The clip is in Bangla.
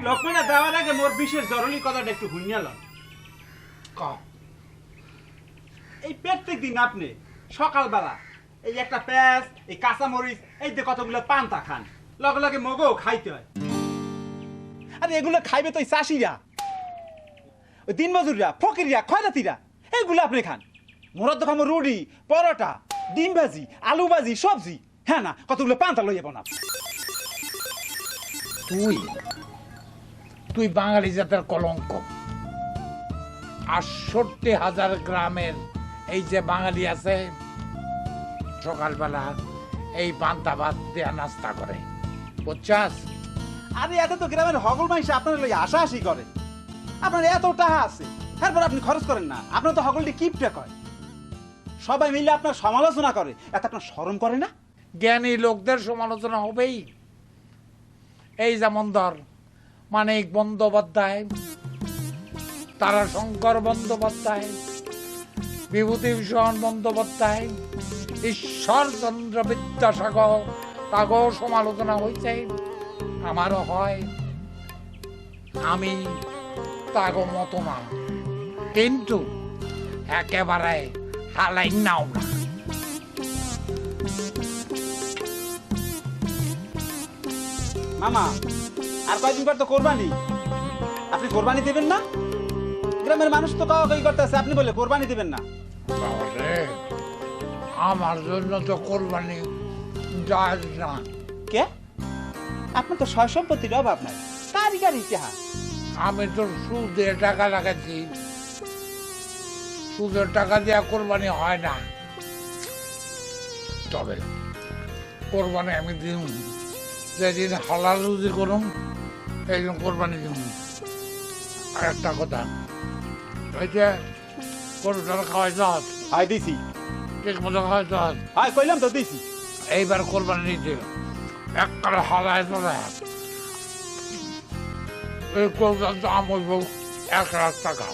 লক্ষ্মীটা দেওয়ার আগে মোর বিশেষ জরুরি কথাটা একটু শুনিয়ালাম। এই প্রত্যেক দিন আপনি সকালবেলা এই একটা পেঁয়াজ, এই কাঁচামরিচ, এই যে কতগুলো পান্তা খান, লগে লগে মগও খাইতে হয়। আরে এগুলো খাইবে তো এই চাষিরা, ওই দিনমজুররা, ফকিররা, খয়রাতিরা, এইগুলো আপনি খান। মোরা তো খামো রুটি, পরোটা, ডিম ভাজি, আলু ভাজি, সবজি। হ্যাঁ না, কতগুলো পান্তা লইয়া বানাব। তুই বাঙালি জাতের কলঙ্ক। ৬৮,০০০ গ্রামের এই যে বাঙালি আছে, সকালবেলা এই পান্তা ভাত দেয়া নাস্তা করে, বুঝছাস? আরে এত তো গ্রামের হগল মাইস আপনার লইয়া আশাআশি করে। আপনার এত টাকা আছে, তারপর আপনি খরচ করেন না। আপনার তো হগলটি কিপটা কয়, সবাই মিলে আপনার সমালোচনা করে, এত আপনার শরম করে না? জ্ঞানী লোকদের সমালোচনা হবেই। এই যেমন ধর মানিক বন্দ্যোপাধ্যায়, তারাশঙ্কর বন্দ্যোপাধ্যায়, বিভূতিভূষণ বন্দ্যোপাধ্যায়, ঈশ্বরচন্দ্র বিদ্যাসাগর, তাগো সমালোচনা হয়েছে, আমারও হয়। আমি তাগো মতো না, কিন্তু একেবারে হালাই নাও না। মামা, আর কয়দিন পর তো কোরবানি, আপনি কোরবানি দেবেন না? গ্রামের মানুষ তো কাওয়াকাই করতেছে, আপনি বলে কোরবানি দেবেন না? বাবারে, আমার জন্য তো কোরবানি যায় না। কে? আপনার তো সয় সম্পত্তির অভাব নাই, কারিগর ইতিহাস। আমি তো সুদে টাকা লাগাচ্ছি, সুদের টাকা দেওয়া কোরবানি হয় না। তবে কোরবানি আমি দিন, যেদিন হালাল রুজি করুম এই দিন কোরবানি দিব। আর একটা কথা, ওই যে গরুটা খাওয়াই যাস, হাই দিছি, ঠিক মতো খাওয়াই যাস, হাই কইলাম তো দিছি। এইবার কোরবানি নিতে একটা হালায় চলে, এই কোরবান দাম হইব ১,০০,০০০ টাকা।